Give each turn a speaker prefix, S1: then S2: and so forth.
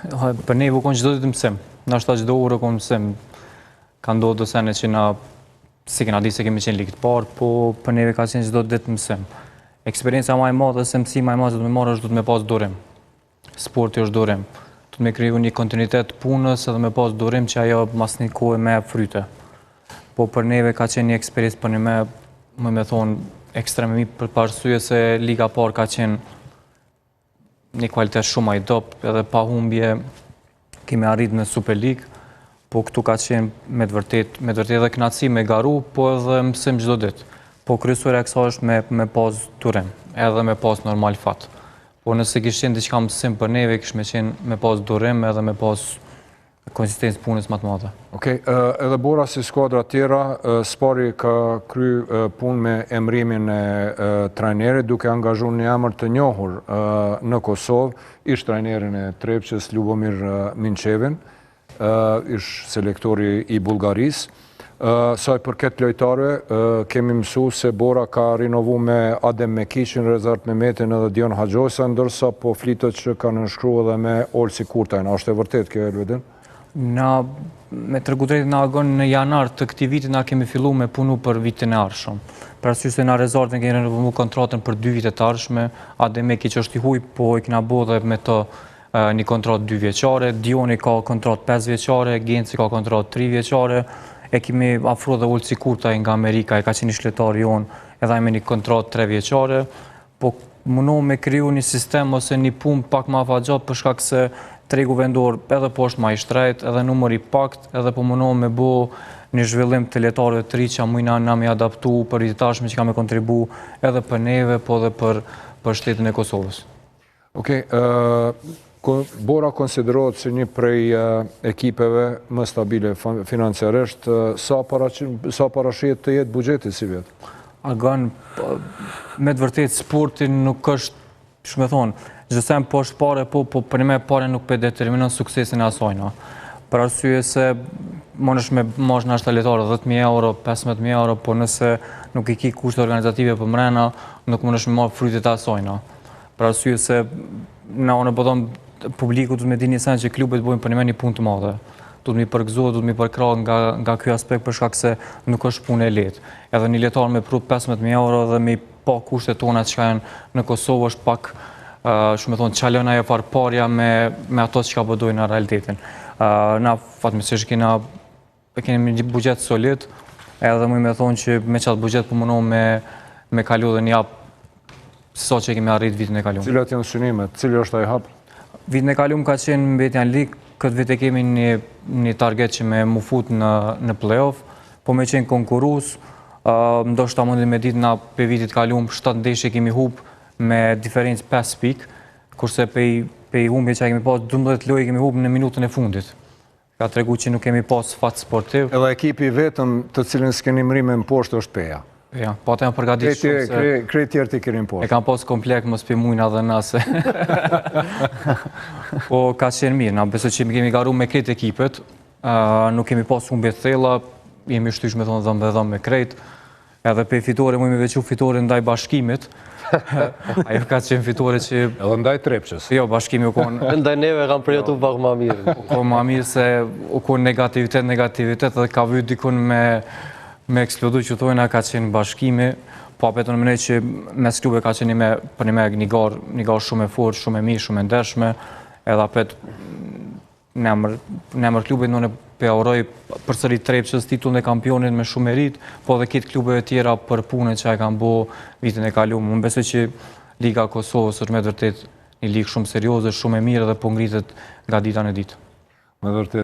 S1: Për ne vukon çdo ditë mësim. Ndoshta çdo orë kon mësim. Ka ndodhur sene që na si kena ditë se kemi qenë ligë të parë, po për neve ka qenë çdo ditë mësim. Eksperienca më e madhe se mësimi më i madh që do të më marrësh do të më pas durim. Sporti është durim. Do të më kriju një kontinuitet punës edhe më pas durim që ajo mas një kohë më jap fryte. Po për neve ka qenë një eksperiencë për ne më thonë ekstrem e mirë për arsye se liga e parë ka qenë një kvalitet shumë më i dobët edhe pa humbje kemi arritur në Super League, po këtu ka qenë me të vërtet edhe kënaqësi me garu, po edhe mësim çdo ditë. Po kryesore e kësaj është me pas durim, edhe me pas normal fat. Po nëse kishin diçka mësim për neve, kish me qenë me pas durim edhe me pas konsistencë punës më të madhe.
S2: Okej, edhe Bora si skuadra tjera, Spari ka kry punë me emrimin e trajnerit, duke angazhuar një emër të njohur në Kosovë, ish trajnerin e Trepçës Ljubomir Minçevin, ish selektori i Bullgarisë. Sa i përket lojtarëve, kemi mësuar se Bora ka rinovuar me Adem Mekiqin, Rezart Mehmetin edhe Dion Haxhosa, ndërsa po flitet që ka nënshkruar edhe me Olsi Kurtajn. A është e vërtet kjo, Elvedin?
S1: Na, me tregu drejtë na agon në janar të këtij viti na kemi filluar me punu për vitin e ardhshëm. Për arsye se na Rezartin kemi renovuar kontratën për 2 vite të ardhshme, Adem Mekiq është i huaj, po e kena bërë me të një kontratë 2 vjeçare, Dioni ka kontratë 5 vjeçare, Genci ka kontratë 3 vjeçare, e kemi afruar dhe Olsi Kurtaj nga Amerika, e ka qenë ish lojtar jon, edhe ai me një kontratë 3 vjeçare, po mundohem me kriju një sistem ose një punë pak më afatgjatë për shkak se tregu vendor edhe po është më i shtrejt, edhe numër i pakt, edhe po mundohem me bo një zhvillim të lojtarëve të ri që mujna na me adaptu për vitashme që ka me kontribu edhe për neve, po edhe për shtetin e Kosovës.
S2: Okej, Bora konsiderohet si një prej ekipeve më stabile financiarisht. Sa parashihet të jetë buxheti si vjet?
S1: Agan, me të vërtet, sportin nuk është, shumë me thonë, gjithsem po është pare, po për me pare nuk për determinon suksesin e asojna. Për arsye se mënesh me mash në ashtaletarë 10.000 euro, 15.000 euro, po nëse nuk i ki kushte organizative për mrena, nuk mënesh me marrë frytet e asojna. Për arsye se na unë përdojmë publiku të me di një sen që klubet bojnë për një punë të madhe. Du të mi përgëzohet, du të mi përkra nga kjo aspekt për shkak se nuk është punë e lehtë. Edhe një lojtar me pru 15.000 euro dhe me pa kushtet tona që ka janë në Kosovë është pak shumë e thonë qalën ajo farparja me ato që ka përdojnë në realitetin. Na fatmirësisht kemi një buxhet solid, edhe mu me thonë që me qatë buxhet për mundohem me kalu dhe një hap sa që kemi arrit vitin e kaluar.
S2: Cilat janë synimet? Cili është ai hap?
S1: Vitin e kaluar ka qenë mbetja në ligë, këtë vit e kemi një target që me mu fut në play-off, po me qenë konkurus, ndoshta mundi me ditë na për vitit kaluar 7 ndeshje kemi hub me diferencë 5 pikë, kurse pe humbje që kemi pas 12 lojë kemi hub në minutën e fundit. Ka tregu që nuk kemi pas fat sportiv.
S2: Edhe ekipi vetëm të cilin s'keni mrime në poshtë është Peja.
S1: Ja, po atë jam përgatitur shumë se...
S2: Krejt tjerë ti keni në poshtë.
S1: E kam pas komplek mos për mujna dhe nase. Po ka qenë mirë, na besoj që kemi garu me krejt ekipet, nuk kemi pas humbje thella, jemi shtysh me thonë dhëmë me krejt, edhe pe fitore mu me vequ fitore ndaj bashkimit, ajo ka qenë fitore që...
S2: Edhe ndaj Trepçës.
S1: Jo, bashkimi u konë...
S3: Ndaj neve kam përjetu pak ma mirë.
S1: U konë ma mirë se u konë negativitet, edhe ka vjë dikun me eksplodu që tojna ka qenë bashkimi, po apetën në mënej që mes klube ka qenë për një garë shumë e fort, shumë e mirë, shumë e ndershme, edhe apet në emër klubit në pe auroj për sëri Trepçës titullin e kampionit me shumë merit, po dhe kitë klubeve tjera për punën që e kam bo vitin e kaluar. Më besoj që Liga Kosovës është me vërtet një ligë shumë serioze, shumë e mirë dhe po ngritet nga dita në ditë.
S2: Me vërtet.